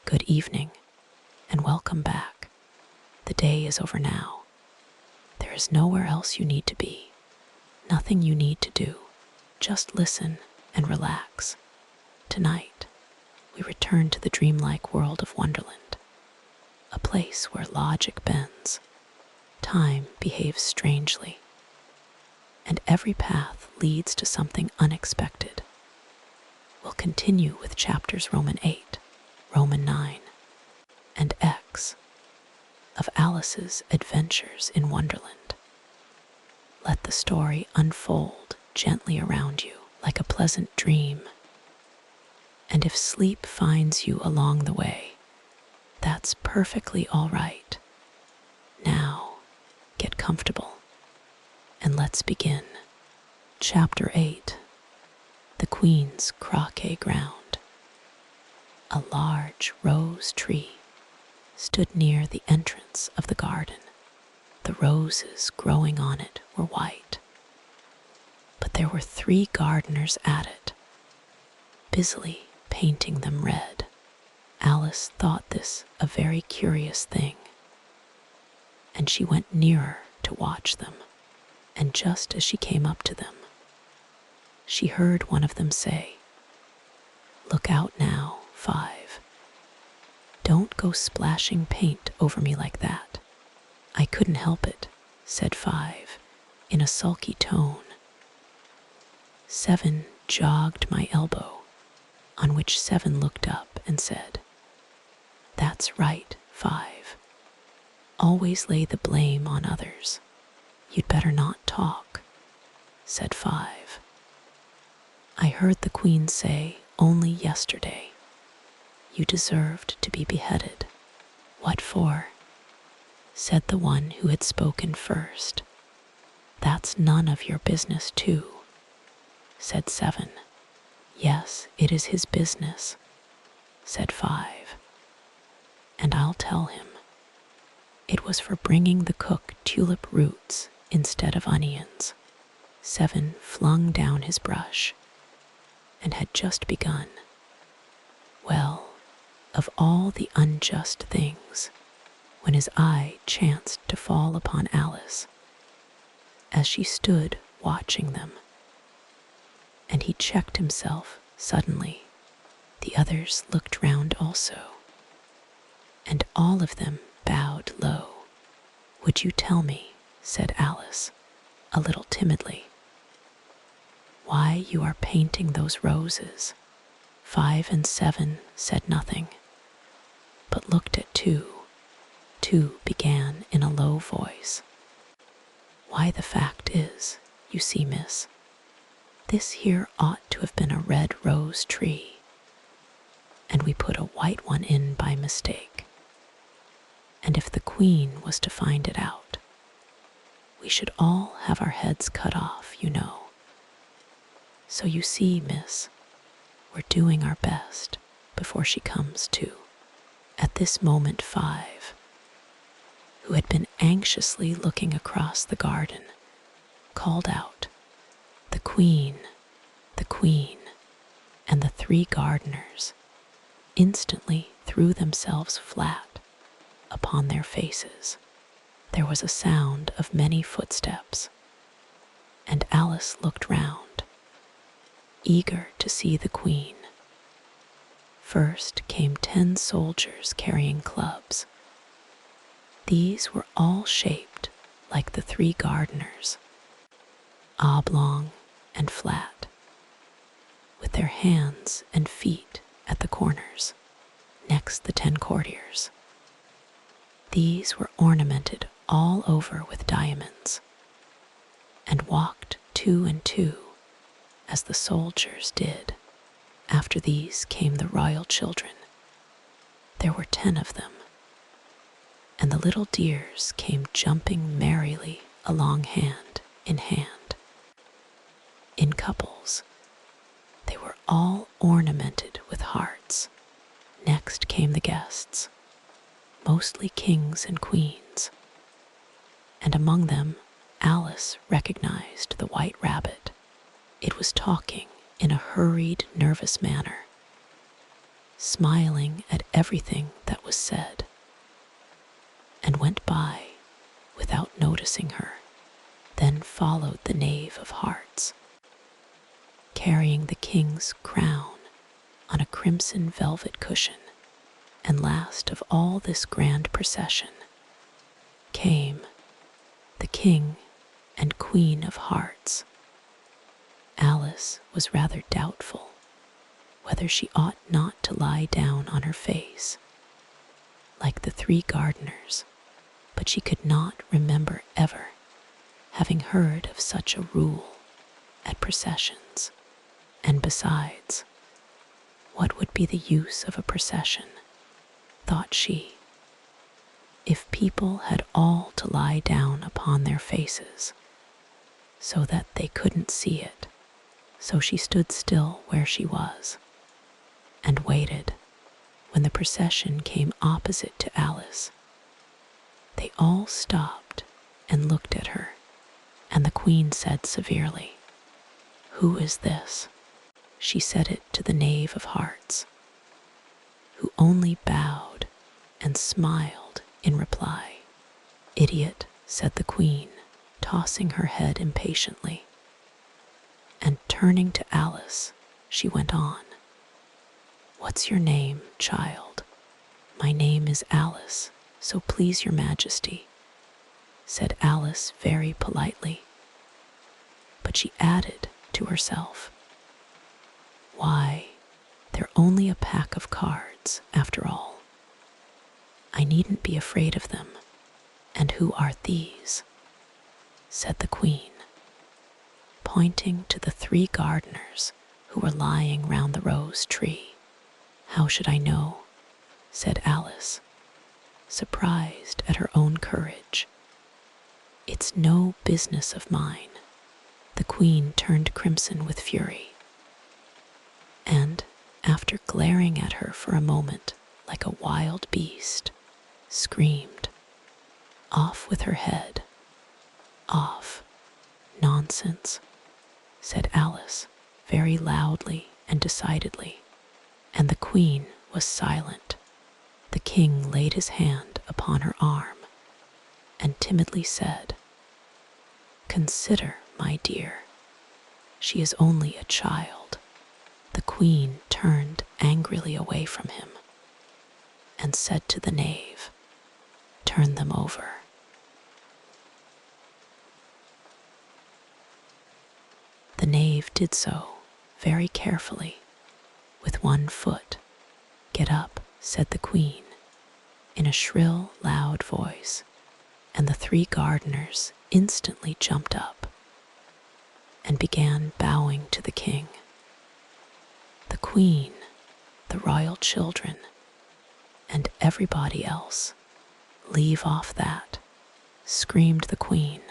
Good evening, and welcome back. The day is over now. There is nowhere else you need to be, nothing you need to do. Just listen and relax. Tonight, we return to the dreamlike world of Wonderland, a place where logic bends, time behaves strangely, and every path leads to something unexpected. We'll continue with chapters Roman 8, Roman 9, and X of Alice's adventures in Wonderland. Let the story unfold gently around you like a pleasant dream. And if sleep finds you along the way, that's perfectly all right. Now, get comfortable, and let's begin. Chapter 8, The Queen's Croquet-Ground. A large rose tree stood near the entrance of the garden. The roses growing on it were white, but there were 3 gardeners at it, busily painting them red. Alice thought this a very curious thing, and she went nearer to watch them. And just as she came up to them, she heard one of them say, "Look out now, 5. Don't go splashing paint over me like that." "I couldn't help it," said 5, in a sulky tone. 7 jogged my elbow, on which 7 looked up and said, "That's right, 5. Always lay the blame on others. You'd better not talk," said 5. "I heard the Queen say only yesterday you deserved to be beheaded." "What for?" said the one who had spoken first. "That's none of your business, too," said 7. "Yes, it is his business," said 5. "And I'll tell him. It was for bringing the cook tulip roots instead of onions." 7 flung down his brush and had just begun. Well, of all the unjust things, when his eye chanced to fall upon Alice as she stood watching them, and he checked himself suddenly. The others looked round also, and all of them bowed low. "Would you tell me," said Alice, a little timidly, "why you are painting those roses?" 5 and 7 said nothing, but looked at 2. 2 began in a low voice. "Why, the fact is, you see, miss, this here ought to have been a red rose tree, and we put a white one in by mistake. And if the Queen was to find it out, we should all have our heads cut off, you know. So you see, miss, we're doing our best before she comes to." At this moment 5, who had been anxiously looking across the garden, called out, "The Queen, the Queen," and the 3 gardeners instantly threw themselves flat upon their faces. There was a sound of many footsteps, and Alice looked round, eager to see the Queen. First came 10 soldiers carrying clubs. These were all shaped like the 3 gardeners, oblong and flat, with their hands and feet at the corners. Next, the 10 courtiers. These were ornamented all over with diamonds, and walked 2 and 2, as the soldiers did. After these came the royal children. There were 10 of them, and the little dears came jumping merrily along hand in hand. In couples, they were all ornamented with hearts. Next came the guests, mostly kings and queens, and among them Alice recognized the white rabbit. It was talking in a hurried, nervous manner, smiling at everything that was said, and went by without noticing her. Then followed the Knave of Hearts, carrying the king's crown on a crimson velvet cushion. And last of all this grand procession came the King and Queen of Hearts. Alice was rather doubtful whether she ought not to lie down on her face, like the three gardeners, but she could not remember ever having heard of such a rule at processions. And besides, what would be the use of a procession, thought she, if people had all to lie down upon their faces so that they couldn't see it? So she stood still where she was and waited. When the procession came opposite to Alice, they all stopped and looked at her, and the Queen said severely, "Who is this?" She said it to the Knave of Hearts, who only bowed and smiled in reply. "Idiot," said the Queen, tossing her head impatiently. And turning to Alice, she went on, "What's your name, child?" "My name is Alice, so please your Majesty," said Alice very politely. But she added to herself, "Why, they're only a pack of cards, after all. I needn't be afraid of them. And who are these?" said the Queen, pointing to the three gardeners who were lying round the rose tree. "How should I know?" said Alice, surprised at her own courage. "It's no business of mine." The Queen turned crimson with fury, and, after glaring at her for a moment like a wild beast, screamed, "Off with her head! Off!" "Nonsense," said Alice very loudly and decidedly, and the Queen was silent. The King laid his hand upon her arm and timidly said, "Consider, my dear, she is only a child." The Queen turned angrily away from him and said to the knave, "Turn them over." The knave did so very carefully, with one foot. "Get up," said the Queen, in a shrill, loud voice, and the three gardeners instantly jumped up and began bowing to the King. The Queen, the royal children, and everybody else. "Leave off that," screamed the Queen.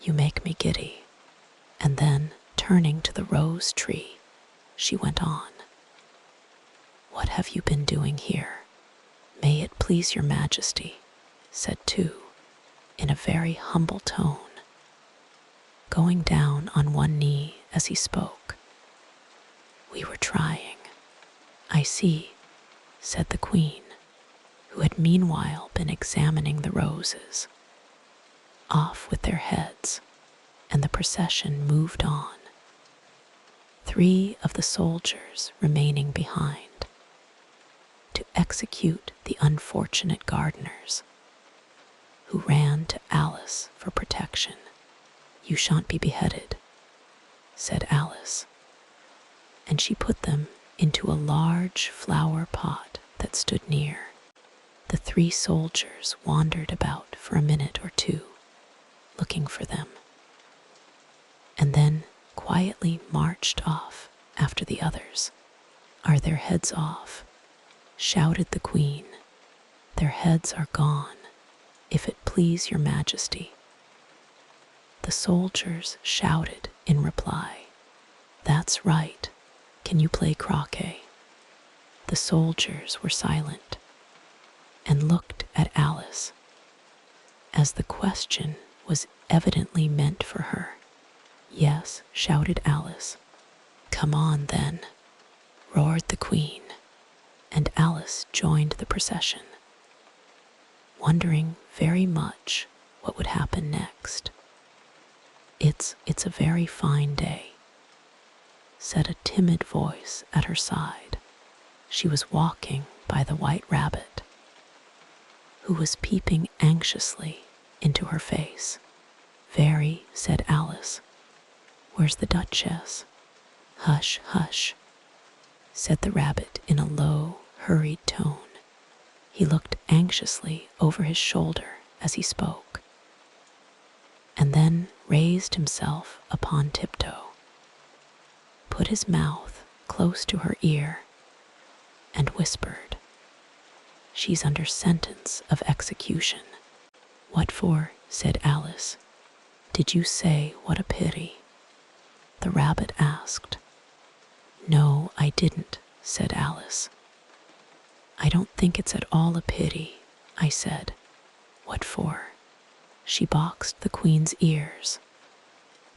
"You make me giddy." And then, turning to the rose tree, she went on, "What have you been doing here?" "May it please your Majesty," said two, in a very humble tone, going down on one knee as he spoke. "We were trying." "I see," said the Queen, who had meanwhile been examining the roses. "Off with their heads," and the procession moved on, 3 of the soldiers remaining behind to execute the unfortunate gardeners, who ran to Alice for protection. "You shan't be beheaded," said Alice, and she put them into a large flower pot that stood near. The 3 soldiers wandered about for a minute or two, looking for them, and then quietly marched off after the others. "Are their heads off?" shouted the Queen. "Their heads are gone, if it please your Majesty." The soldiers shouted in reply, "That's right. Can you play croquet?" The soldiers were silent and looked at Alice, as the question was evidently meant for her. "Yes," shouted Alice. "Come on, then," roared the Queen, and Alice joined the procession, wondering very much what would happen next. It's a very fine day," said a timid voice at her side. She was walking by the White Rabbit, who was peeping anxiously into her face. "Very," said Alice. "Where's the Duchess?" "Hush, hush," said the rabbit in a low, hurried tone. He looked anxiously over his shoulder as he spoke, and then raised himself upon tiptoe, put his mouth close to her ear, and whispered, "She's under sentence of execution." "What for?" said Alice. "Did you say what a pity?" the rabbit asked. "No, I didn't," said Alice. "I don't think it's at all a pity," I said. "What for?" "She boxed the Queen's ears,"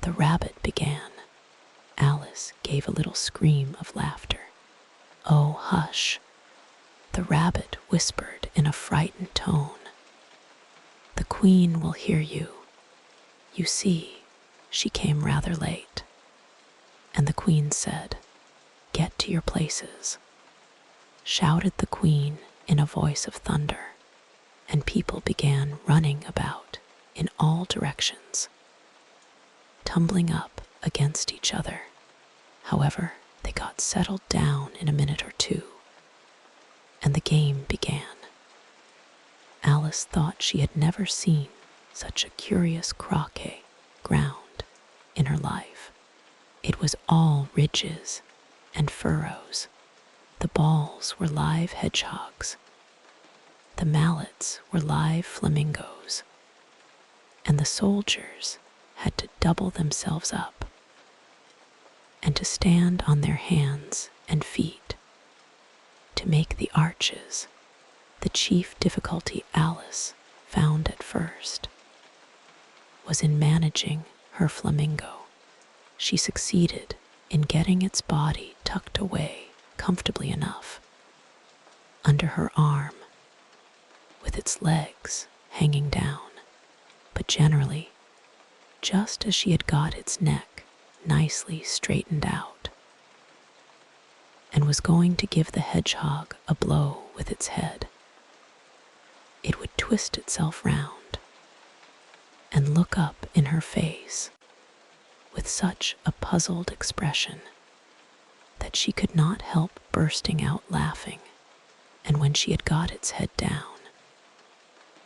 the rabbit began. Alice gave a little scream of laughter. "Oh, hush," the rabbit whispered in a frightened tone. "The Queen will hear you. You see, she came rather late." And the Queen said, "Get to your places," shouted the Queen in a voice of thunder, and people began running about in all directions, tumbling up against each other. However, they got settled down in a minute or two, and the game began. Alice thought she had never seen such a curious croquet-ground in her life. It was all ridges and furrows. The balls were live hedgehogs, the mallets were live flamingos, and the soldiers had to double themselves up and to stand on their hands and feet to make the arches. The chief difficulty Alice found at first was in managing her flamingo. She succeeded in getting its body tucked away comfortably enough under her arm, with its legs hanging down, but generally just as she had got its neck nicely straightened out, and was going to give the hedgehog a blow with its head, it would twist itself round and look up in her face with such a puzzled expression that she could not help bursting out laughing. And when she had got its head down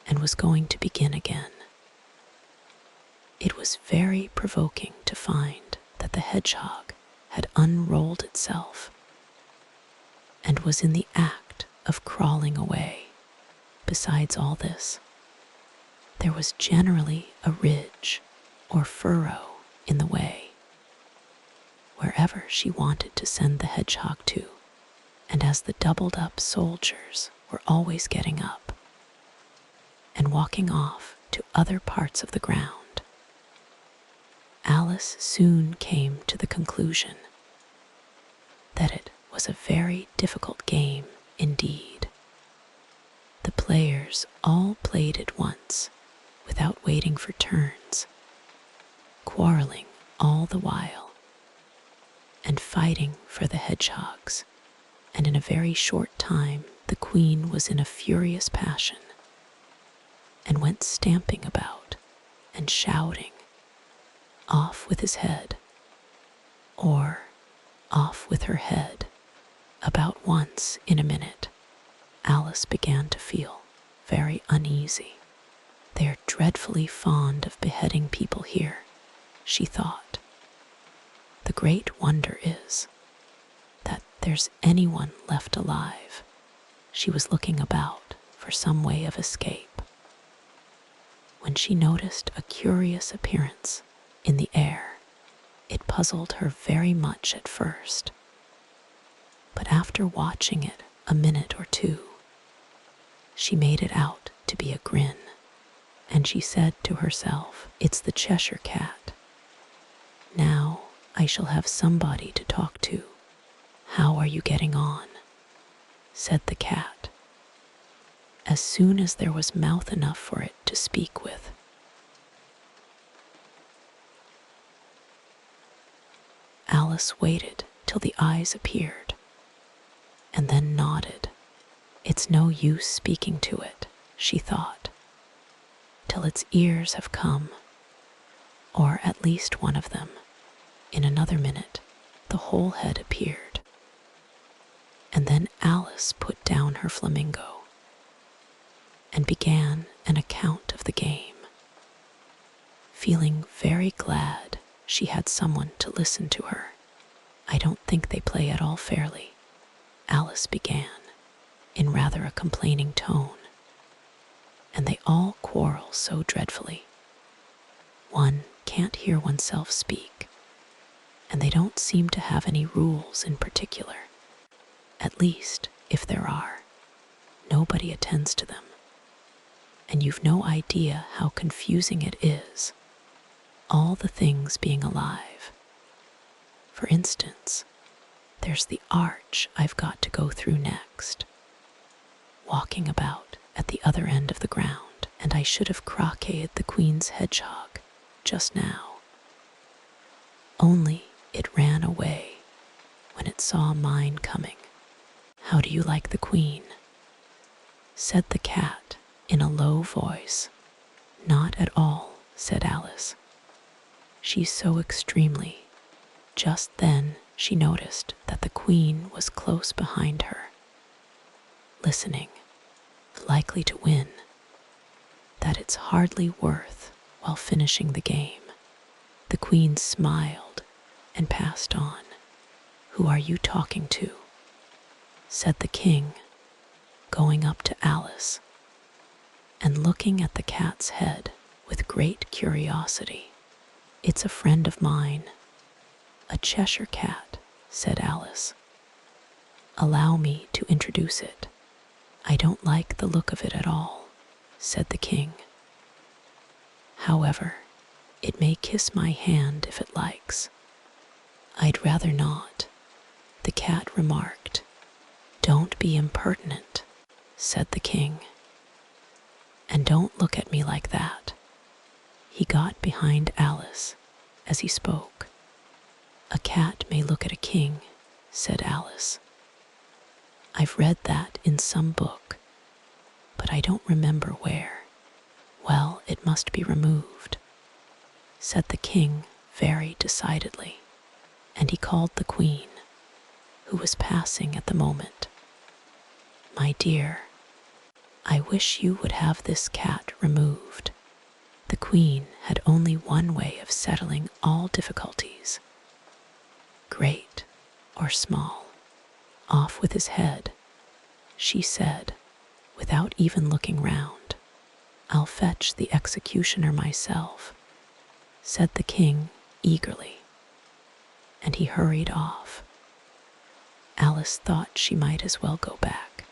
and was going to begin again, it was very provoking to find that the hedgehog had unrolled itself and was in the act of crawling away. Besides all this, there was generally a ridge or furrow in the way, wherever she wanted to send the hedgehog to, and as the doubled-up soldiers were always getting up and walking off to other parts of the ground, Alice soon came to the conclusion that it was a very difficult game indeed. The players all played at once without waiting for turns, quarreling all the while, and fighting for the hedgehogs, and in a very short time the Queen was in a furious passion, and went stamping about and shouting, "Off with his head," or "Off with her head." About once in a minute, Alice began to feel very uneasy. "They are dreadfully fond of beheading people here," she thought. "The great wonder is that there's anyone left alive." She was looking about for some way of escape when she noticed a curious appearance in the air. It puzzled her very much at first, but after watching it a minute or two, she made it out to be a grin, and she said to herself, "It's the Cheshire Cat. Now I shall have somebody to talk to. How are you getting on?" said the cat, as soon as there was mouth enough for it to speak with. Alice waited till the eyes appeared, and then nodded. It's no use speaking to it, she thought, till its ears have come, or at least one of them. In another minute, the whole head appeared, and then Alice put down her flamingo and began an account of the game, feeling very glad she had someone to listen to her. I don't think they play at all fairly, Alice began, in rather a complaining tone, and they all quarrel so dreadfully. One can't hear oneself speak, and they don't seem to have any rules in particular. At least, if there are, nobody attends to them, and you've no idea how confusing it is, all the things being alive. For instance, there's the arch I've got to go through next, walking about at the other end of the ground, and I should have croqueted the queen's hedgehog just now. Only it ran away when it saw mine coming. How do you like the queen? Said the cat in a low voice. Not at all, said Alice. She's so extremely. Just then she noticed that the queen was close behind her, listening, likely to win, that it's hardly worth while finishing the game. The queen smiled and passed on. Who are you talking to? Said the king, going up to Alice and looking at the cat's head with great curiosity. It's a friend of mine, a Cheshire cat, said Alice. Allow me to introduce it. I don't like the look of it at all, said the king. However, it may kiss my hand if it likes. I'd rather not, the cat remarked. Don't be impertinent, said the king. And don't look at me like that. He got behind Alice as he spoke. A cat may look at a king, said Alice. I've read that in some book, but I don't remember where. Well, it must be removed, said the king very decidedly, and he called the queen, who was passing at the moment. My dear, I wish you would have this cat removed. The queen had only one way of settling all difficulties, great or small. Off with his head, she said, without even looking round. I'll fetch the executioner myself, said the king eagerly, and he hurried off. Alice thought she might as well go back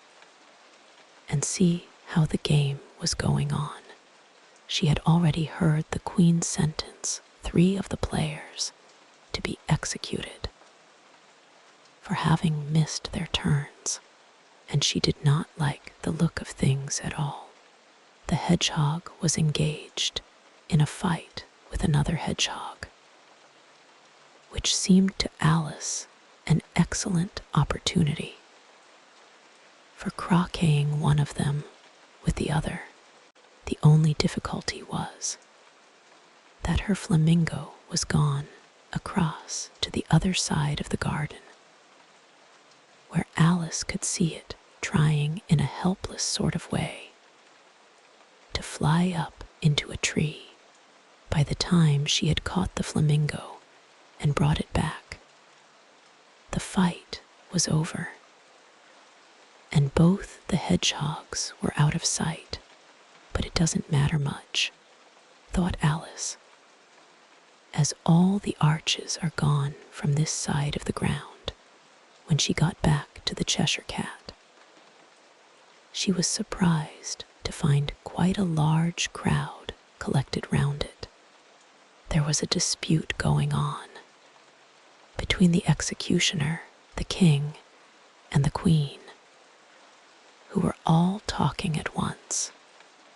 and see how the game was going on. She had already heard the queen sentence 3 of the players to be executed for having missed their turns, and she did not like the look of things at all. The hedgehog was engaged in a fight with another hedgehog, which seemed to Alice an excellent opportunity for croqueting one of them with the other. The only difficulty was that her flamingo was gone across to the other side of the garden, where Alice could see it trying in a helpless sort of way to fly up into a tree. By the time she had caught the flamingo and brought it back, the fight was over, and both the hedgehogs were out of sight. But it doesn't matter much, thought Alice, as all the arches are gone from this side of the ground. When she got back to the Cheshire Cat, she was surprised to find quite a large crowd collected round it. There was a dispute going on between the executioner, the king, and the queen. who were all talking at once.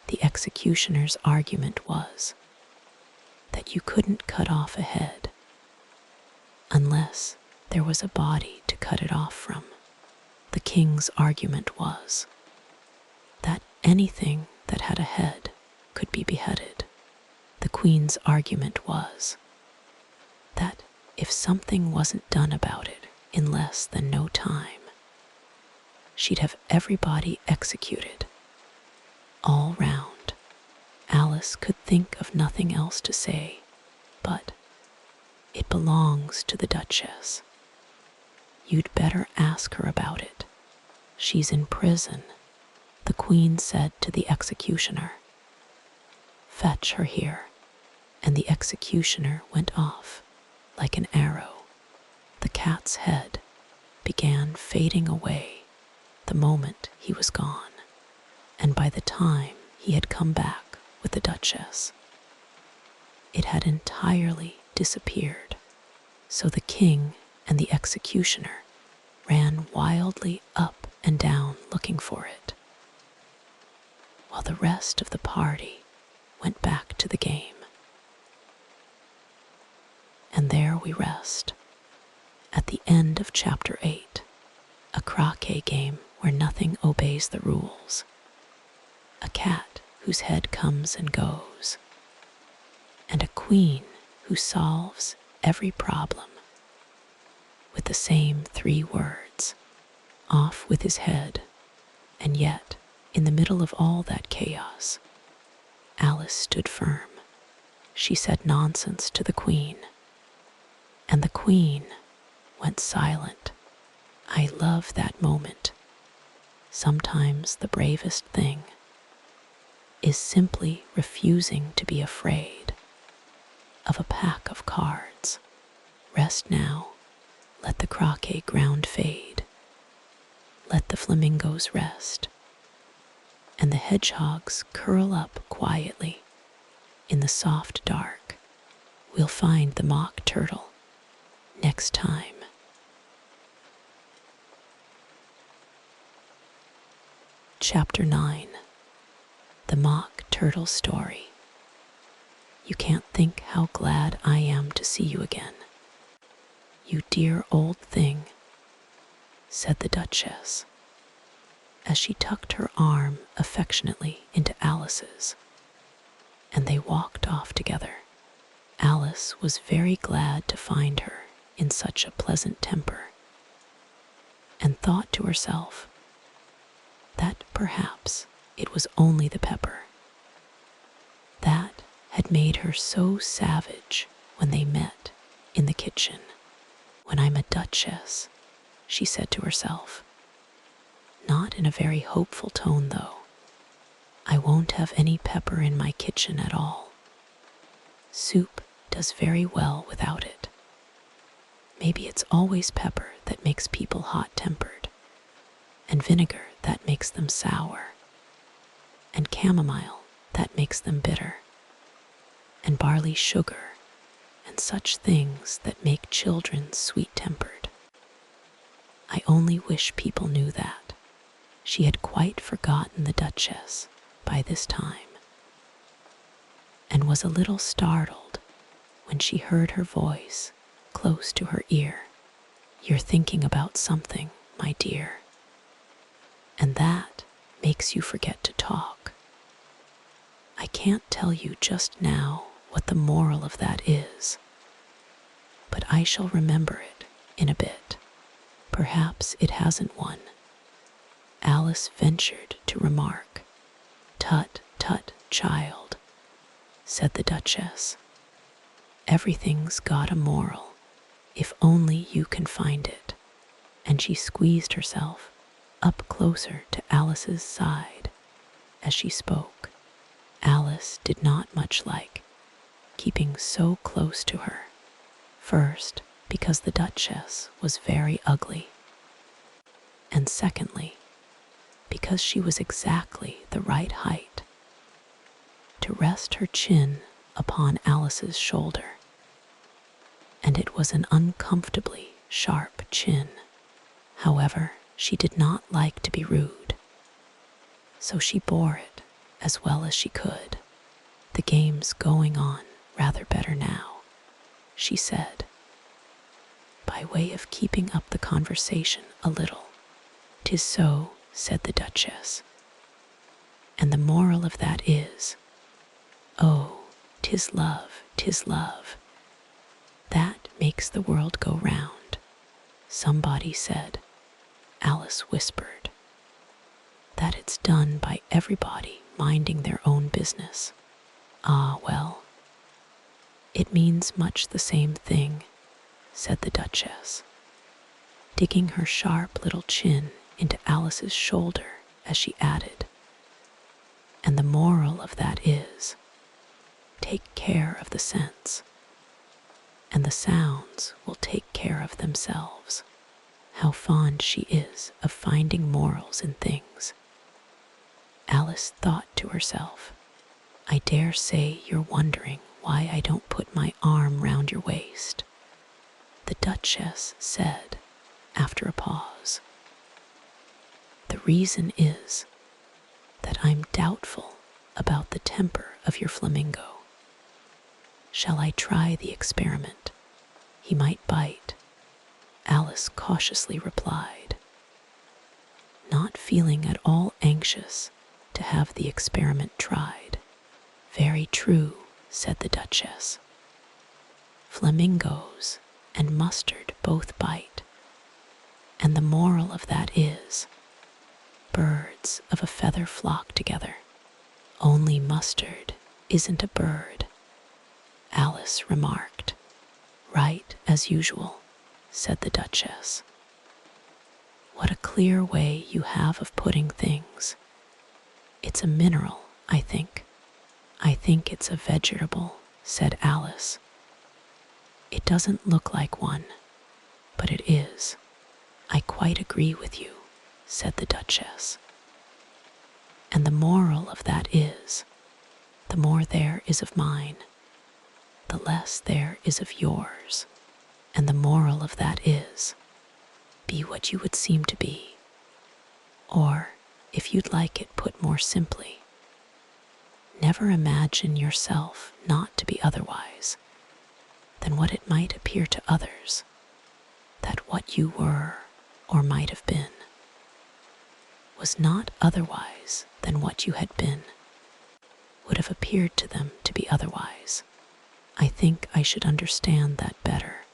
The executioner's argument was that you couldn't cut off a head unless there was a body to cut it off from. The king's argument was that anything that had a head could be beheaded. The queen's argument was that if something wasn't done about it in less than no time, she'd have everybody executed. All round, Alice could think of nothing else to say, but it belongs to the Duchess. You'd better ask her about it. She's in prison, the queen said to the executioner. Fetch her here. And the executioner went off like an arrow. The cat's head began fading away the moment he was gone, and by the time he had come back with the Duchess, it had entirely disappeared. So the king and the executioner ran wildly up and down looking for it, while the rest of the party went back to the game. And there we rest, at the end of Chapter 8, a croquet game where nothing obeys the rules, a cat whose head comes and goes, and a queen who solves every problem with the same 3 words, off with his head. And yet, in the middle of all that chaos, Alice stood firm. She said nonsense to the queen, and the queen went silent. I love that moment. Sometimes the bravest thing is simply refusing to be afraid of a pack of cards. Rest now. Let the Croquet-Ground fade. Let the flamingos rest, and the hedgehogs curl up quietly in the soft dark. We'll find the mock turtle next time. Chapter 9. The Mock Turtle Story. You can't think how glad I am to see you again, you dear old thing, said the Duchess, as she tucked her arm affectionately into Alice's, and they walked off together. Alice was very glad to find her in such a pleasant temper, and thought to herself that perhaps it was only the pepper that had made her so savage when they met in the kitchen. When I'm a duchess, she said to herself, not in a very hopeful tone though, I won't have any pepper in my kitchen at all. Soup does very well without it. Maybe it's always pepper that makes people hot-tempered, and vinegar that makes them sour, and chamomile that makes them bitter, and barley sugar, and such things that make children sweet-tempered. I only wish people knew that. She had quite forgotten the Duchess by this time, and was a little startled when she heard her voice close to her ear. You're thinking about something, my dear, and that makes you forget to talk. I can't tell you just now what the moral of that is, but I shall remember it in a bit. Perhaps it hasn't one, Alice ventured to remark. Tut, tut, child, said the Duchess. Everything's got a moral, if only you can find it. And she squeezed herself up closer to Alice's side as she spoke. Alice did not much like keeping so close to her. First, because the Duchess was very ugly, and secondly, because she was exactly the right height to rest her chin upon Alice's shoulder, and it was an uncomfortably sharp chin. However, she did not like to be rude, So she bore it as well as she could. The game's going on rather better now, she said, by way of keeping up the conversation a little. "'Tis so," said the Duchess. "And the moral of that is, oh, 'tis love, 'tis love. That makes the world go round," somebody said. Alice whispered. "That it's done by everybody minding their own business. Ah, well, it means much the same thing," said the Duchess, digging her sharp little chin into Alice's shoulder as she added, "And the moral of that is, take care of the sense, and the sounds will take care of themselves." How fond she is of finding morals in things. Alice thought to herself, "I dare say you're wondering why I don't put my arm round your waist," the Duchess said after a pause. "The reason is that I'm doubtful about the temper of your flamingo. Shall I try the experiment? He might bite," Alice cautiously replied, not feeling at all anxious to have the experiment tried. "Very true," said the Duchess. "Flamingos and mustard both bite, and the moral of that is, birds of a feather flock together. Only mustard isn't a bird," Alice remarked. "Right, as usual," said the Duchess. "What a clear way you have of putting things. It's a mineral, I think." "I think it's a vegetable," said Alice. "It doesn't look like one, but it is." "I quite agree with you," said the Duchess. "And the moral of that is, the more there is of mine, the less there is of yours. And the moral of that is, be what you would seem to be. Or, if you'd like it put more simply, never imagine yourself not to be otherwise than what it might appear to others that what you were or might have been was not otherwise than what you had been would have appeared to them to be otherwise." "I think I should understand that better,"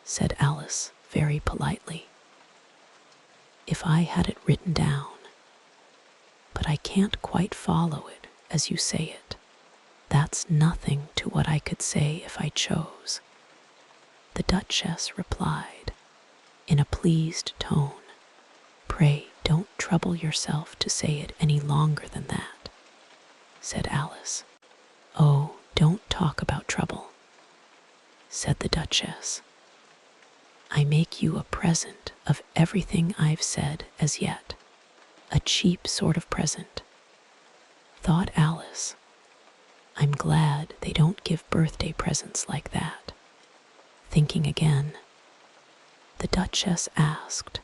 said Alice very politely, "if I had it written down, but I can't quite follow it as you say it." "That's nothing to what I could say if I chose," the Duchess replied in a pleased tone. "Pray don't trouble yourself to say it any longer than that," said Alice. "Oh, don't talk about trouble," said the Duchess. "I make you a present of everything I've said as yet, a cheap sort of present," thought Alice. "I'm glad they don't give birthday presents like that." Thinking again, the Duchess asked,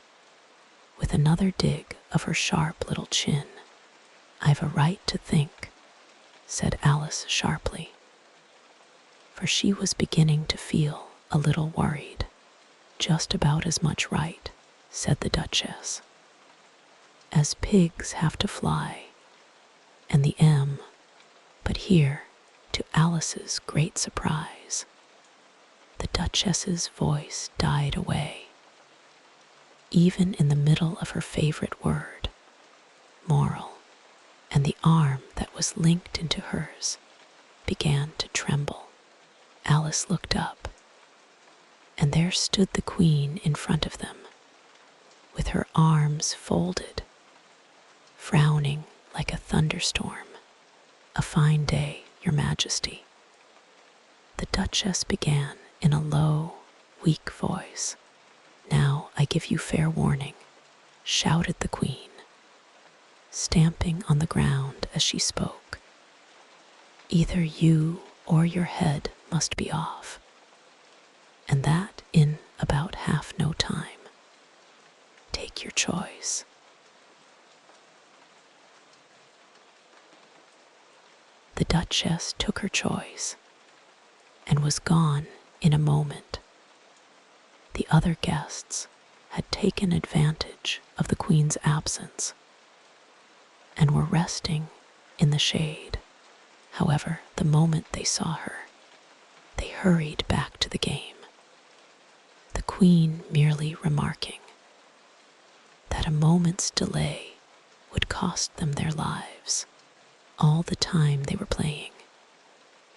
with another dig of her sharp little chin. "I've a right to think," said Alice sharply, for she was beginning to feel a little worried. "Just about as much right," said the Duchess, "as pigs have to fly, and the M." But here, to Alice's great surprise, the Duchess's voice died away, even in the middle of her favorite word, moral, and the arm that was linked into hers began to tremble. Alice looked up, and there stood the Queen in front of them, with her arms folded, frowning like a thunderstorm. "A fine day, Your Majesty," the Duchess began in a low, weak voice. "Now I give you fair warning," shouted the Queen, stamping on the ground as she spoke. "Either you or your head must be off, and that in about half no time. Take your choice." The Duchess took her choice and was gone in a moment. The other guests had taken advantage of the Queen's absence and were resting in the shade. However, the moment they saw her, they hurried back to the game, the Queen merely remarking that a moment's delay would cost them their lives. All the time they were playing,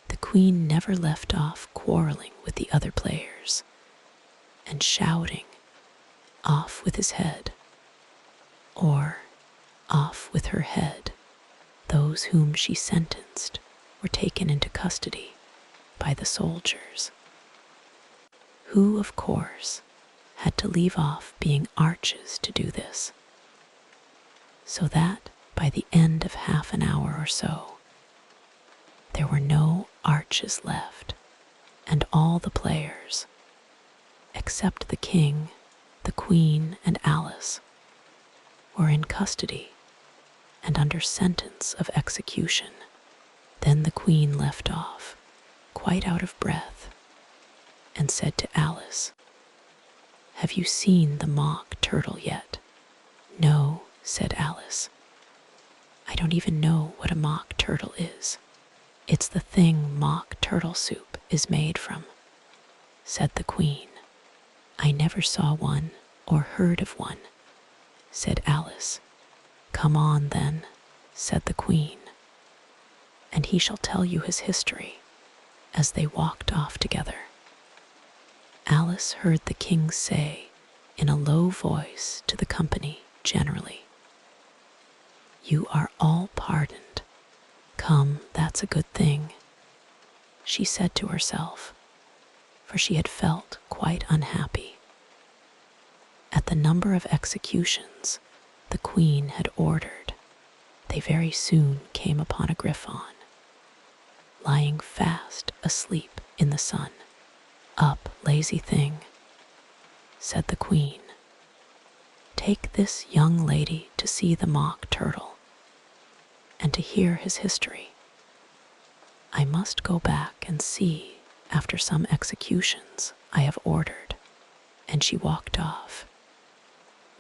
the Queen never left off quarreling with the other players and shouting, "Off with his head," or "Off with her head." Those whom she sentenced were taken into custody by the soldiers, who, of course, had to leave off being arches to do this, so that by the end of half an hour or so, there were no arches left, and all the players, except the King, the Queen, and Alice, were in custody and under sentence of execution. Then the Queen left off, quite out of breath, and said to Alice, "Have you seen the mock turtle yet?" "No," said Alice. "I don't even know what a mock turtle is." "It's the thing mock turtle soup is made from," said the Queen. "I never saw one or heard of one," said Alice. "Come on, then," said the Queen, "and he shall tell you his history," as they walked off together. Alice heard the King say in a low voice to the company generally, "You are all pardoned. Come, that's a good thing," she said to herself, for she had felt quite unhappy. At the number of executions the Queen had ordered, they very soon came upon a griffon, lying fast asleep in the sun. "Up, lazy thing," said the Queen. "Take this young lady to see the mock turtle and to hear his history. I must go back and see after some executions I have ordered." And she walked off,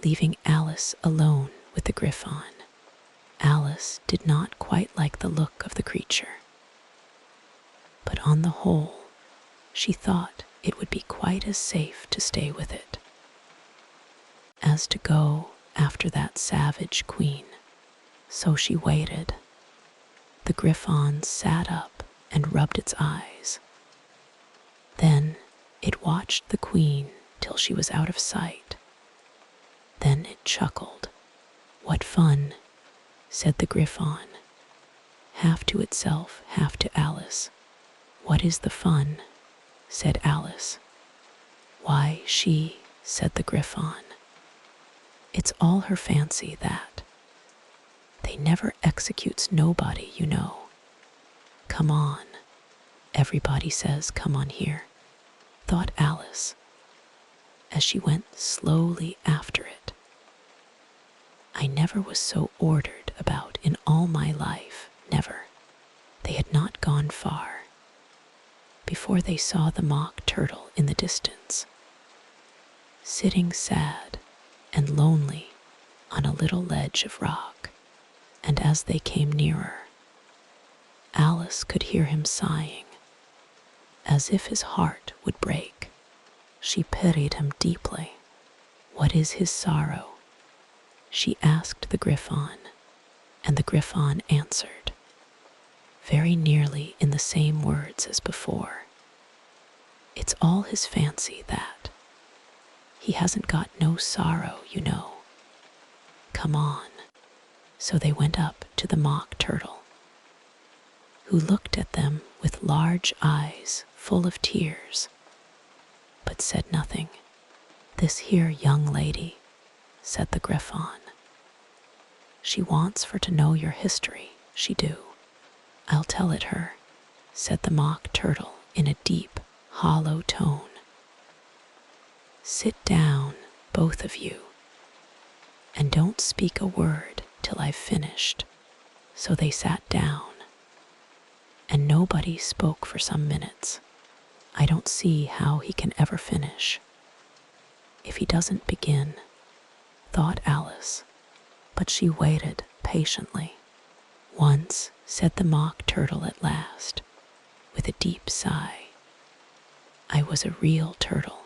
leaving Alice alone with the griffon. Alice did not quite like the look of the creature, but on the whole, she thought it would be quite as safe to stay with it as to go after that savage Queen. So she waited. The griffon sat up and rubbed its eyes. Then it watched the Queen till she was out of sight. Then it chuckled. "What fun," said the griffon, half to itself, half to Alice. "What is the fun?" said Alice. "Why, she," said the griffon. "It's all her fancy, that. They never executes nobody, you know. Come on. Everybody says come on here," thought Alice, as she went slowly after it. "I never was so ordered about in all my life, never." They had not gone far before they saw the mock turtle in the distance, sitting sad and lonely on a little ledge of rock. And as they came nearer, Alice could hear him sighing, as if his heart would break. She pitied him deeply. "What is his sorrow?" she asked the griffon, and the griffon answered, very nearly in the same words as before. "It's all his fancy, that. He hasn't got no sorrow, you know. Come on." So they went up to the mock turtle, who looked at them with large eyes full of tears, but said nothing. "This here young lady," said the griffon, "she wants for to know your history, she do." "I'll tell it her," said the mock turtle in a deep, hollow tone. "Sit down, both of you, and don't speak a word till I've finished." So they sat down, Nobody spoke for some minutes. I don't see how he can ever finish. If he doesn't begin, thought Alice, but she waited patiently. Once, said the Mock Turtle at last, with a deep sigh, I was a real turtle.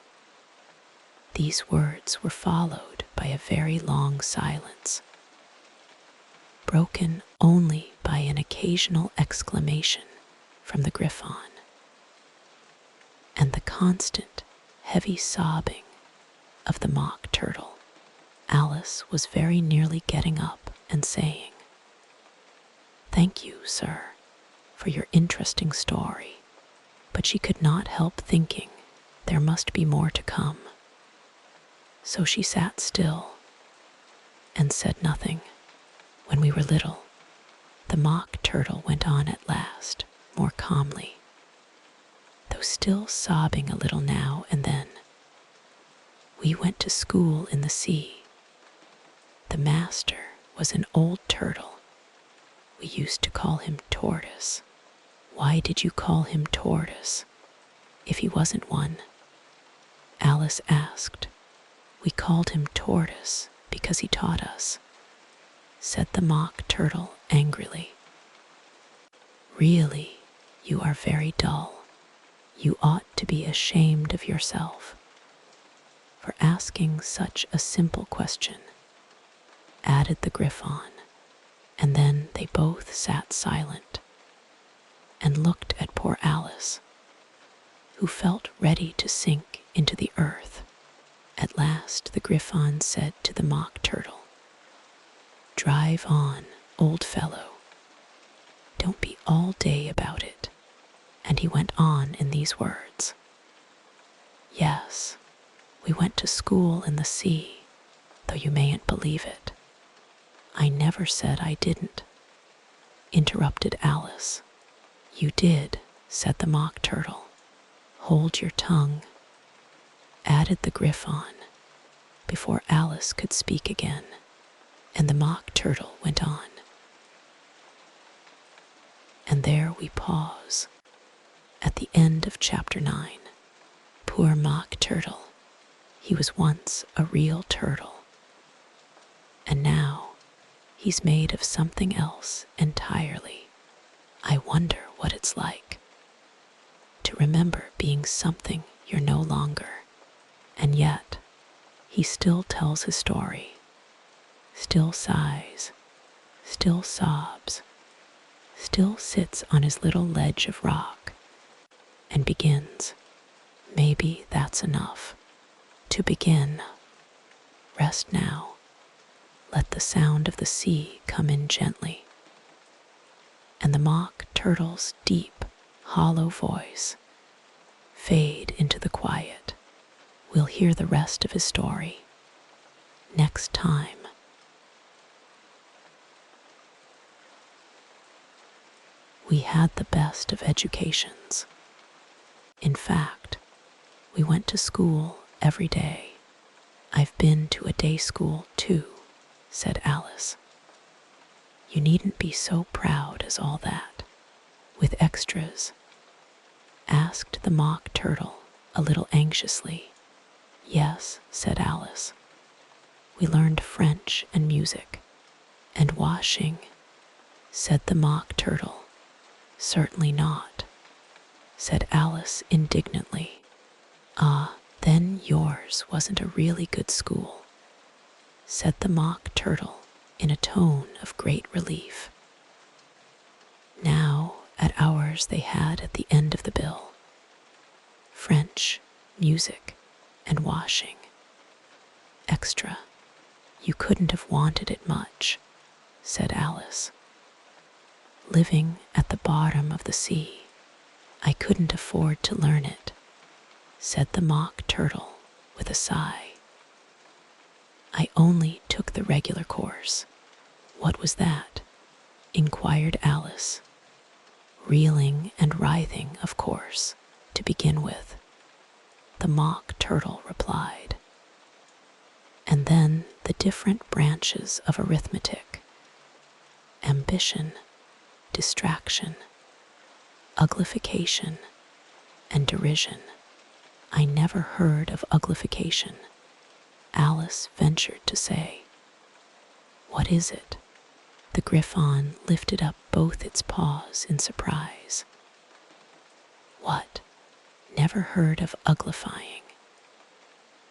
These words were followed by a very long silence, broken only by an occasional exclamation from the Griffon, and the constant, heavy sobbing of the Mock Turtle. Alice was very nearly getting up and saying, Thank you, sir, for your interesting story, but she could not help thinking there must be more to come. So she sat still and said nothing. When we were little, the Mock Turtle went on at last, more calmly, though still sobbing a little now and then. We went to school in the sea. The master was an old turtle. We used to call him Tortoise. Why did you call him Tortoise, if he wasn't one? Alice asked. We called him Tortoise because he taught us, said the Mock Turtle angrily. Really, you are very dull. You ought to be ashamed of yourself for asking such a simple question, added the Griffon, and then they both sat silent and looked at poor Alice, who felt ready to sink into the earth. At last the Griffon said to the Mock Turtle, Drive on, old fellow. Don't be all day about it. And he went on in these words. Yes, we went to school in the sea, though you mayn't believe it. I never said I didn't, interrupted Alice. You did, said the Mock Turtle. Hold your tongue, added the Griffon, before Alice could speak again, and the Mock Turtle went on. And there we pause, at the end of chapter 9. Poor Mock Turtle, he was once a real turtle, and now he's made of something else entirely. I wonder what it's like to remember being something you're no longer, and yet he still tells his story, still sighs, still sobs, still sits on his little ledge of rock and begins. Maybe that's enough to begin. Rest now. Let the sound of the sea come in gently, and the Mock Turtle's deep, hollow voice fade into the quiet. We'll hear the rest of his story next time. We had the best of educations. In fact, we went to school every day. I've been to a day school too, said Alice. You needn't be so proud as all that. With extras? Asked the Mock Turtle a little anxiously. Yes, said Alice. We learned French and music. And washing, said the Mock Turtle. Certainly not, said Alice indignantly. Ah, then yours wasn't a really good school, said the Mock Turtle in a tone of great relief. Now, at ours they had at the end of the bill French, music, and washing. Extra. You couldn't have wanted it much, said Alice. Living at the bottom of the sea, I couldn't afford to learn it, said the Mock Turtle with a sigh. I only took the regular course. What was that? Inquired Alice. Reeling and writhing, of course, to begin with, the Mock Turtle replied. And then the different branches of arithmetic, ambition, distraction, Uglification and derision. I never heard of uglification, Alice ventured to say. What is it? The Griffon lifted up both its paws in surprise. What? Never heard of uglifying.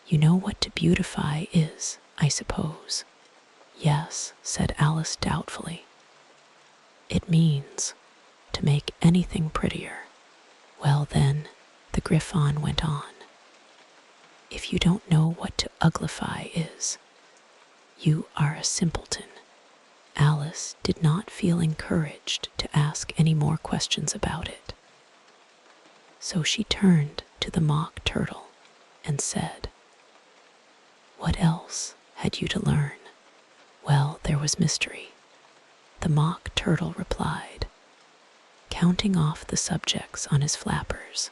You know what to beautify is, I suppose. Yes, said Alice doubtfully. It means to make anything prettier. Well then, the Griffon went on. If you don't know what to uglify is, you are a simpleton. Alice did not feel encouraged to ask any more questions about it. So she turned to the Mock Turtle and said, What else had you to learn? Well, there was mystery. The Mock Turtle replied, counting off the subjects on his flappers.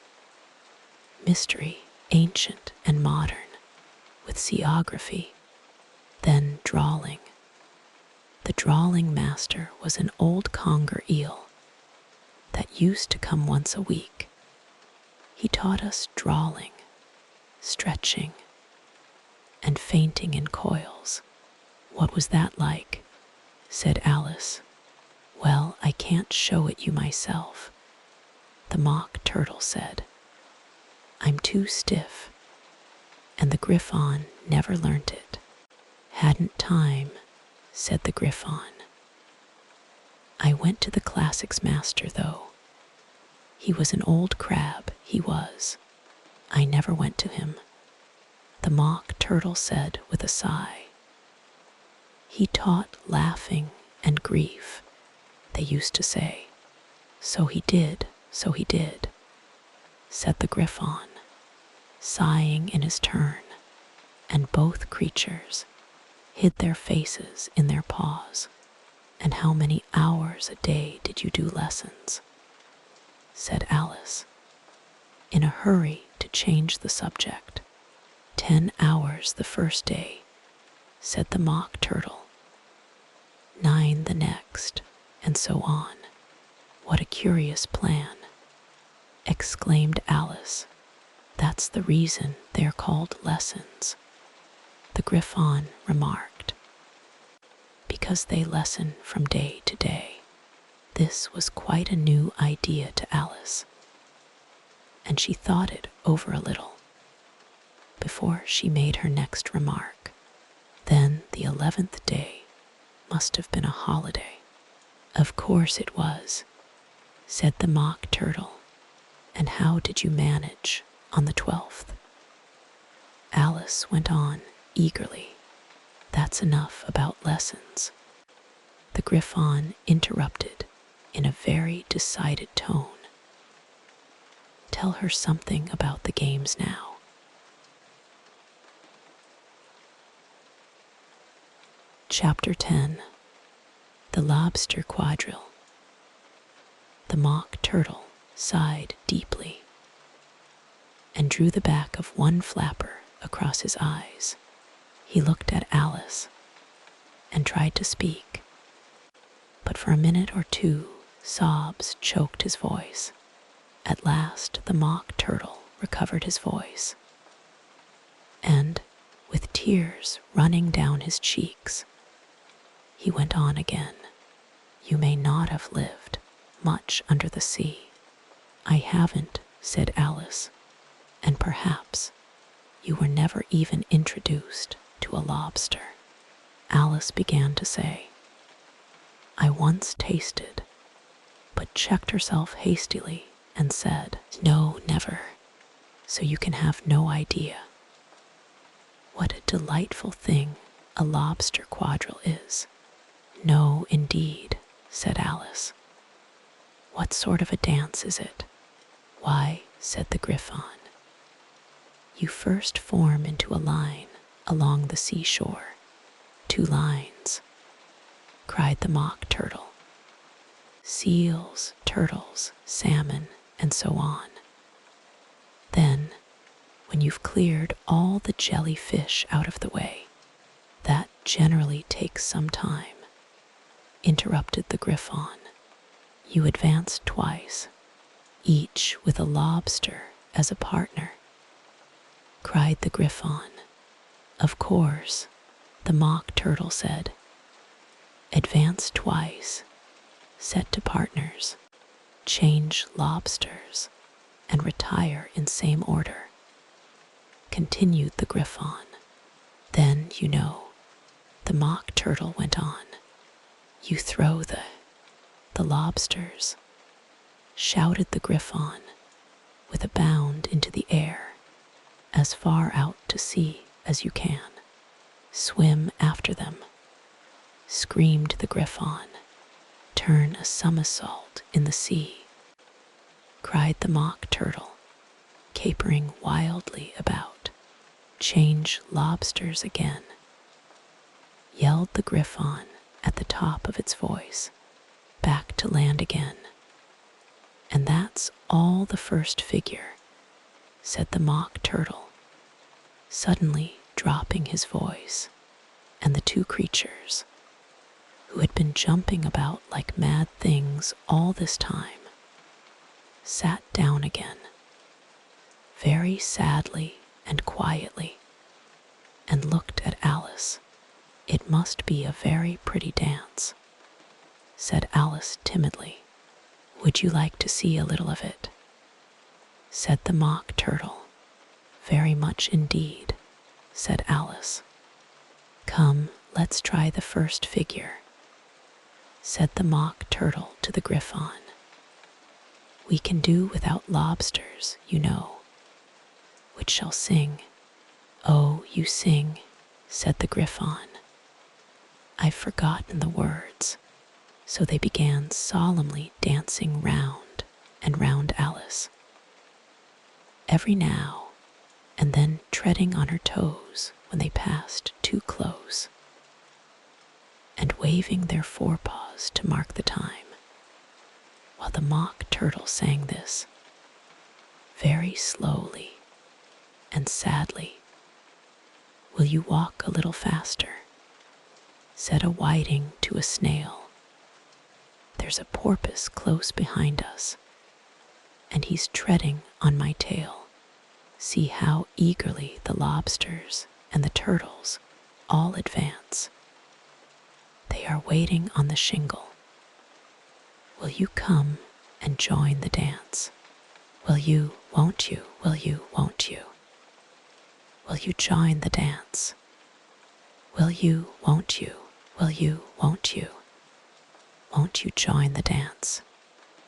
Mystery, ancient and modern, with seaography, then drawling. The drawling master was an old conger eel that used to come once a week. He taught us drawling, stretching, and fainting in coils. What was that like? Said Alice. Well, I can't show it you myself, the Mock Turtle said. I'm too stiff, and the Griffon never learnt it. Hadn't time, said the Griffon. I went to the classics master, though. He was an old crab, he was. I never went to him, the Mock Turtle said with a sigh. He taught laughing and grief, they used to say. So he did, said the Griffon, sighing in his turn, and both creatures hid their faces in their paws. And how many hours a day did you do lessons? Said Alice, in a hurry to change the subject. 10 hours the first day, said the Mock Turtle. 9 the next, and so on. What a curious plan, exclaimed Alice. That's the reason they're called lessons, the Griffon remarked. Because they lesson from day to day. This was quite a new idea to Alice, and she thought it over a little before she made her next remark. Then the 11th day must have been a holiday. Of course it was, said the Mock Turtle. And how did you manage on the 12th? Alice went on eagerly. That's enough about lessons. The Griffon interrupted in a very decided tone. Tell her something about the games now. Chapter 10. The Lobster Quadrille. The Mock Turtle sighed deeply and drew the back of one flapper across his eyes. He looked at Alice and tried to speak, but for a minute or two sobs choked his voice. At last the Mock Turtle recovered his voice, and, with tears running down his cheeks, he went on again. You may not have lived much under the sea. I haven't, said Alice, and perhaps you were never even introduced to a lobster. Alice began to say, I once tasted, but checked herself hastily and said, No, never, so you can have no idea what a delightful thing a lobster quadrille is. No, indeed, said Alice. What sort of a dance is it? Why, said the Griffon, you first form into a line along the seashore. 2 lines, cried the Mock Turtle. Seals, turtles, salmon, and so on. Then, when you've cleared all the jellyfish out of the way, that generally takes some time, interrupted the Griffon. You advance twice, each with a lobster as a partner, cried the Griffon. Of course, the Mock Turtle said. Advance twice, set to partners, change lobsters, and retire in same order, continued the Griffon. Then, the Mock Turtle went on. You throw the lobsters, shouted the Griffon with a bound into the air, as far out to sea as you can. Swim after them, screamed the Griffon. Turn a somersault in the sea, cried the Mock Turtle, capering wildly about. Change lobsters again, yelled the Griffon at the top of its voice. Back to land again. And that's all the first figure, said the Mock Turtle, suddenly dropping his voice, and the two creatures, who had been jumping about like mad things all this time, sat down again, very sadly and quietly, and looked at Alice. It must be a very pretty dance, said Alice timidly. Would you like to see a little of it? Said the Mock Turtle. Very much indeed, said Alice. Come, let's try the first figure, said the Mock Turtle to the Griffon. We can do without lobsters, which shall sing. Oh, you sing, said the Griffon. I've forgotten the words. So they began solemnly dancing round and round Alice, every now and then treading on her toes when they passed too close, and waving their forepaws to mark the time, while the Mock Turtle sang this, very slowly and sadly. Will you walk a little faster? Said a whiting to a snail. There's a porpoise close behind us, and he's treading on my tail. See how eagerly the lobsters and the turtles all advance. They are waiting on the shingle. Will you come and join the dance? Will you, won't you, will you, won't you? Will you join the dance? Will you, won't you, will you, won't you? Won't you join the dance?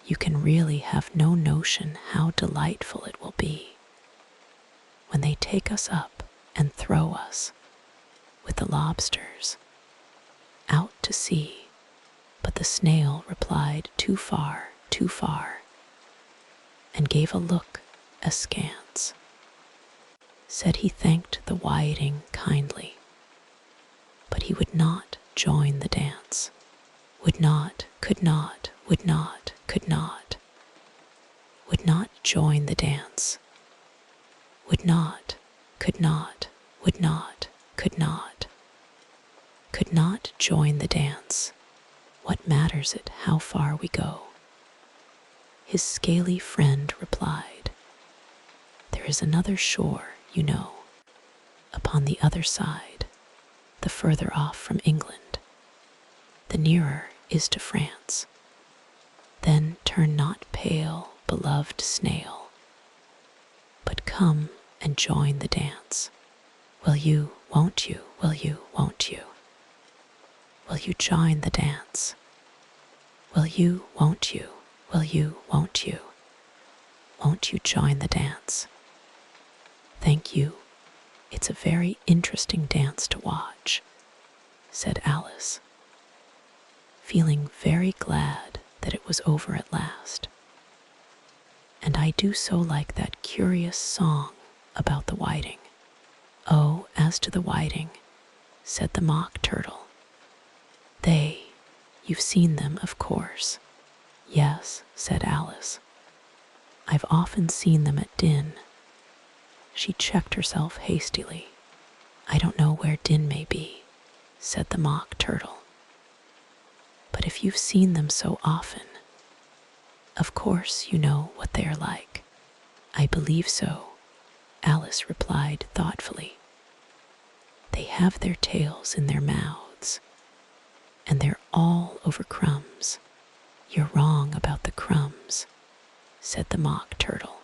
You can really have no notion how delightful it will be when they take us up and throw us, with the lobsters, out to sea. But the snail replied too far, and gave a look askance. Said he thanked the whiting kindly, but he would not join the dance. Would not, could not, would not, could not. Would not join the dance. Would not, could not, would not, could not. Could not join the dance. What matters it how far we go? His scaly friend replied, There is another shore, upon the other side, the further off from England. The nearer is to France. Then turn not pale, beloved snail, but come and join the dance. Will you, won't you, will you, won't you? Will you join the dance? Will you, won't you, will you, won't you? Won't you join the dance? Thank you. It's a very interesting dance to watch, said Alice, feeling very glad that it was over at last. And I do so like that curious song about the whiting. Oh, as to the whiting, said the Mock Turtle. You've seen them, of course. Yes, said Alice. I've often seen them at Din. She checked herself hastily. I don't know where Din may be, said the Mock Turtle. But if you've seen them so often, Of course you know what they are like. I believe so, Alice replied thoughtfully. They have their tails in their mouths, and they're all over crumbs. You're wrong about the crumbs, said the Mock Turtle.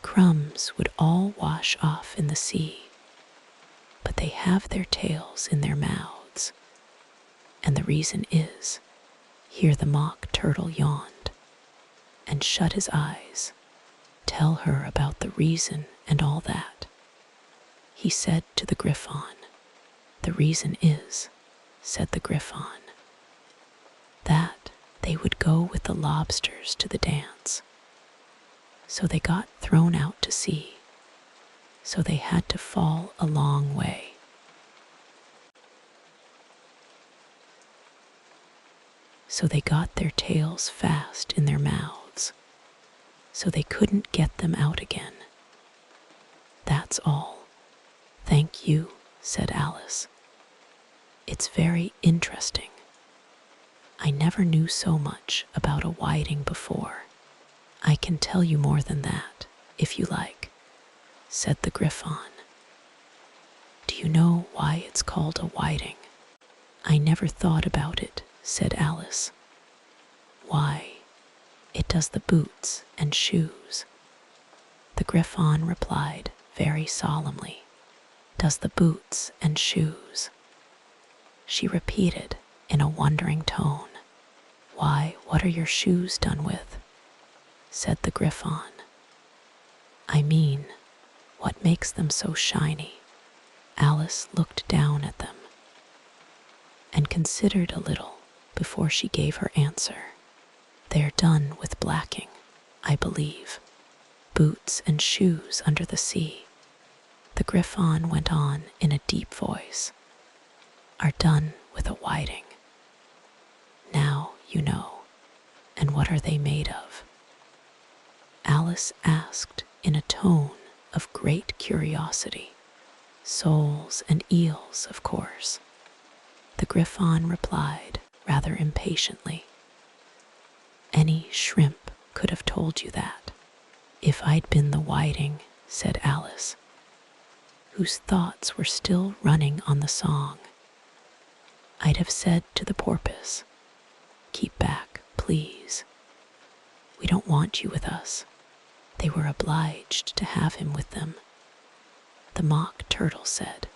Crumbs would all wash off in the sea, but they have their tails in their mouths. And the reason is, here the Mock Turtle yawned and shut his eyes. Tell her about the reason and all that. He said to the Griffon. The reason is, said the Griffon, that they would go with the lobsters to the dance. So they got thrown out to sea, so they had to fall a long way. So they got their tails fast in their mouths, so they couldn't get them out again. That's all. Thank you, said Alice. It's very interesting. I never knew so much about a whiting before. I can tell you more than that, if you like, said the Griffon. Do you know why it's called a whiting? I never thought about it, said Alice. Why, it does the boots and shoes. The Griffon replied very solemnly, does the boots and shoes. She repeated in a wondering tone, why, what are your shoes done with? Said the Griffon. I mean, what makes them so shiny? Alice looked down at them and considered a little before she gave her answer. They're done with blacking, I believe. Boots and shoes under the sea, the Griffon went on in a deep voice, are done with a whiting. Now you know. And what are they made of? Alice asked in a tone of great curiosity. Soles and eels, of course. The Griffon replied rather impatiently. Any shrimp could have told you that. If I'd been the whiting, said Alice, whose thoughts were still running on the song, I'd have said to the porpoise, keep back, please. We don't want you with us. They were obliged to have him with them. The Mock Turtle said,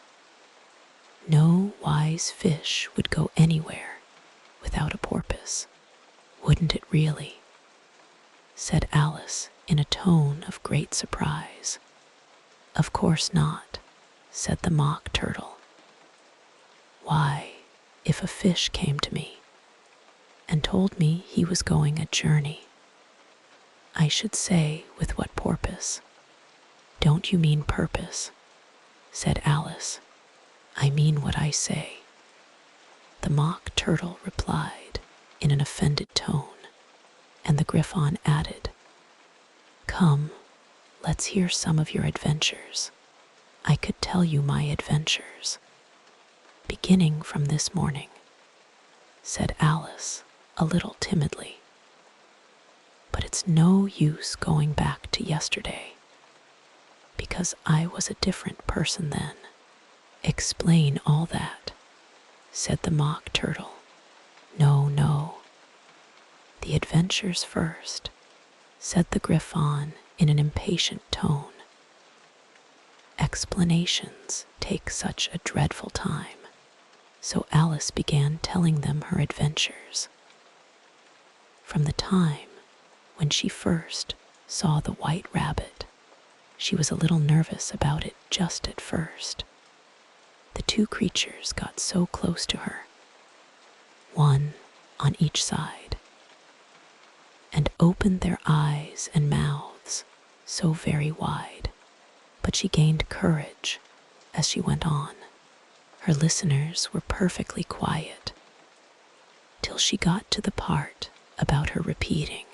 no wise fish would go anywhere without a porpoise. Wouldn't it really? Said Alice in a tone of great surprise. Of course not, said the Mock Turtle. Why, if a fish came to me and told me he was going a journey, I should say with what porpoise? Don't you mean purpose? Said Alice. I mean what I say. The Mock Turtle replied in an offended tone, and the Griffon added, come, let's hear some of your adventures. I could tell you my adventures, beginning from this morning, said Alice a little timidly. But it's no use going back to yesterday, because I was a different person then. Explain all that, said the Mock Turtle. No, no. The adventures first, said the Griffon in an impatient tone. Explanations take such a dreadful time, so Alice began telling them her adventures. From the time when she first saw the white rabbit, she was a little nervous about it just at first. The two creatures got so close to her, one on each side, and opened their eyes and mouths so very wide, but she gained courage as she went on. Her listeners were perfectly quiet, till she got to the part about her repeating,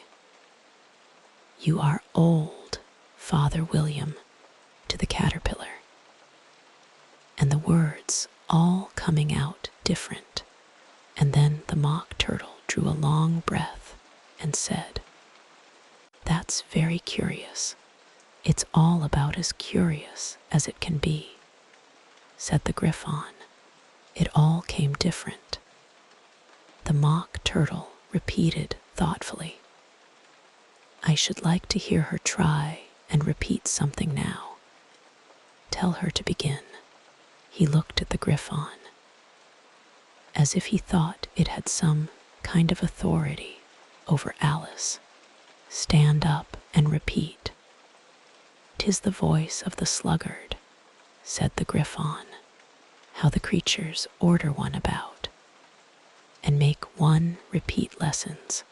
you are old, Father William, to the caterpillar, and the words all coming out different. And then the Mock Turtle drew a long breath and and said, "That's very curious. It's all about as curious as it can be," said the Griffon. "It all came different." The Mock Turtle repeated thoughtfully, "I should like to hear her try and repeat something now. Tell her to begin." He looked at the Griffon, as if he thought it had some kind of authority over Alice. "Stand up and repeat." "'Tis the voice of the sluggard," said the Griffon. "How the creatures order one about, and make one repeat lessons,"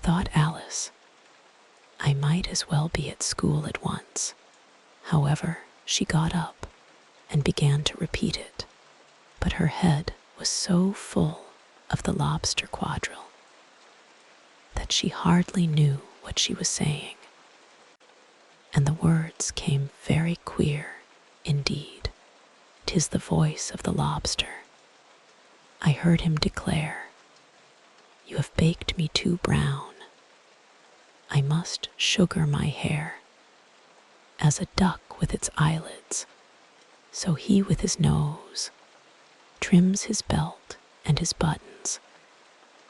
thought Alice. "I might as well be at school at once." However, she got up and began to repeat it, but her head was so full of the Lobster Quadrille that she hardly knew what she was saying, and the words came very queer indeed. "'Tis the voice of the lobster. I heard him declare, 'You have baked me too brown. I must sugar my hair, as a duck with its eyelids, so he with his nose trims his belt and his buttons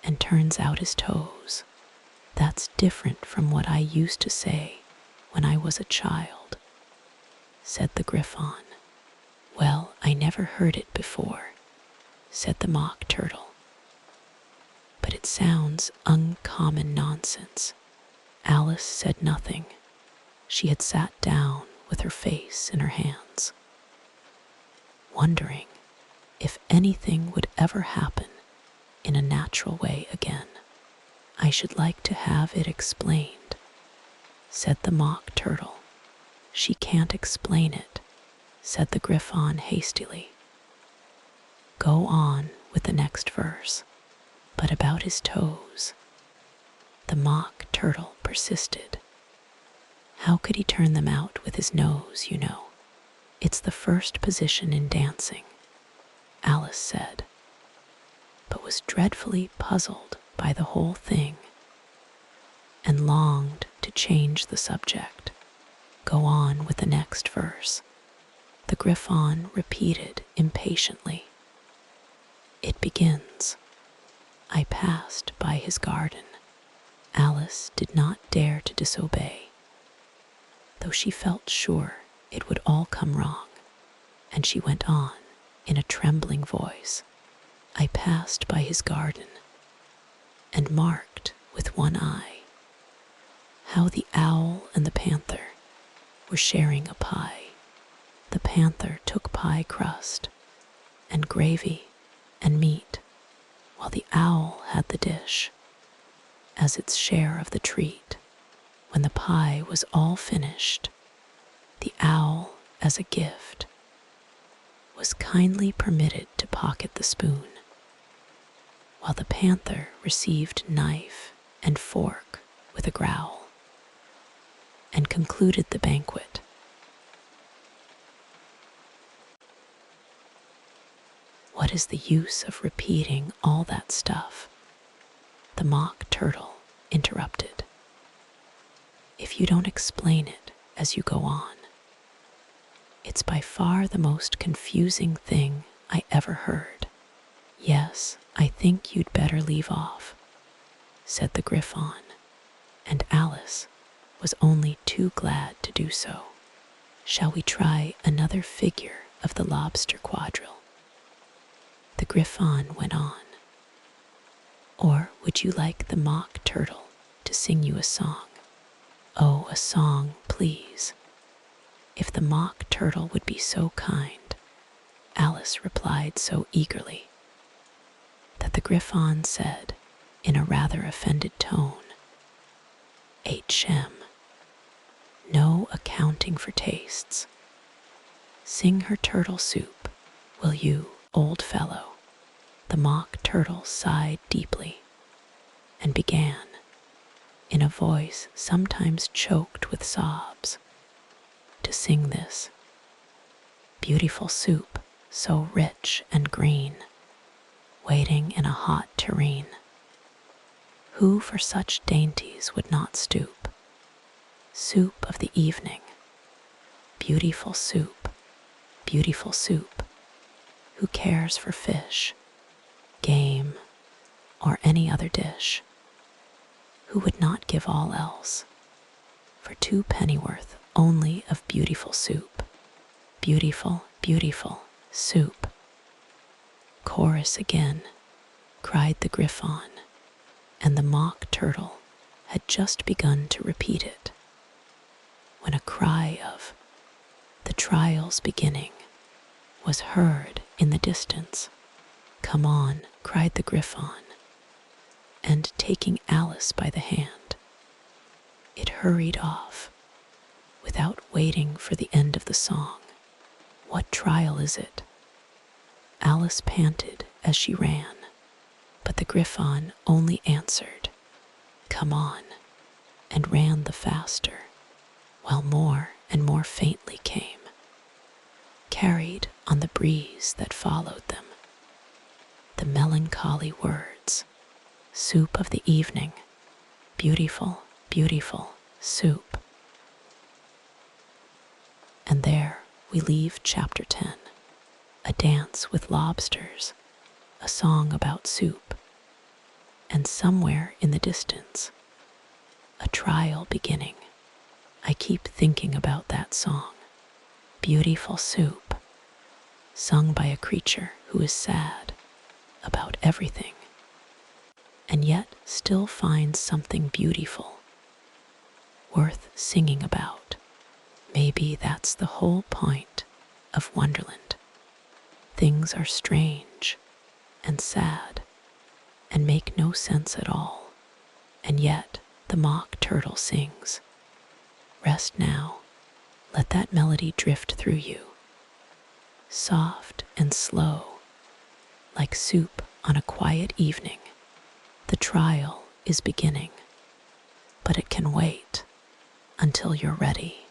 and turns out his toes. That's different from what I used to say when I was a child," said the Griffon. "Well, I never heard it before," said the Mock Turtle, "but it sounds uncommon nonsense." Alice said nothing. She had sat down with her face in her hands, wondering if anything would ever happen in a natural way again. "I should like to have it explained," said the Mock Turtle. "She can't explain it," said the Griffon hastily. "Go on with the next verse." "But about his toes," the Mock Turtle persisted. "How could he turn them out with his nose, you know? It's the first position in dancing," Alice said, but was dreadfully puzzled by the whole thing and longed to change the subject. "Go on with the next verse," the Griffon repeated impatiently. "It begins, 'I passed by his garden.'" Alice did not dare to disobey, though she felt sure it would all come wrong, and she went on in a trembling voice, "I passed by his garden, and marked with one eye how the owl and the panther were sharing a pie. The panther took pie crust and gravy and meat, while the owl had the dish as its share of the treat. When the pie was all finished, the owl, as a gift, was kindly permitted to pocket the spoon, while the panther received knife and fork with a growl, and concluded the banquet. "What is the use of repeating all that stuff?" the Mock Turtle interrupted, "if you don't explain it as you go on. It's by far the most confusing thing I ever heard." "Yes, I think you'd better leave off," said the Griffon, and Alice was only too glad to do so. "Shall we try another figure of the Lobster Quadrille?" the Griffon went on. "Or would you like the Mock Turtle to sing you a song?" "Oh, a song, please, if the Mock Turtle would be so kind," Alice replied so eagerly that the Griffon said in a rather offended tone, "H.M. No accounting for tastes. Sing her turtle soup, will you, old fellow?" The Mock Turtle sighed deeply and began, in a voice sometimes choked with sobs, to sing this beautiful soup, so rich and green, waiting in a hot tureen. Who for such dainties would not stoop? Soup of the evening, beautiful soup, beautiful soup. Who cares for fish, game, or any other dish? Who would not give all else for 2 pennyworth only of beautiful soup? Beautiful, beautiful soup. Chorus again, cried the Griffon, and the Mock Turtle had just begun to repeat it, when a cry of "The trial's beginning" was heard in the distance. "Come on," cried the Griffon, and taking Alice by the hand, it hurried off, without waiting for the end of the song. "What trial is it?" Alice panted as she ran, but the Griffon only answered, "Come on," and ran the faster, while more and more faintly came, carried on the breeze that followed them, the melancholy words, "Soup of the evening, beautiful, beautiful soup." And there we leave Chapter 10, a dance with lobsters, a song about soup, and somewhere in the distance, a trial beginning. I keep thinking about that song, "Beautiful Soup," sung by a creature who is sad about everything, and yet still finds something beautiful, worth singing about. Maybe that's the whole point of Wonderland. Things are strange and sad and make no sense at all, and yet the Mock Turtle sings. Rest now, let that melody drift through you, soft and slow, like soup on a quiet evening. The trial is beginning, but it can wait until you're ready.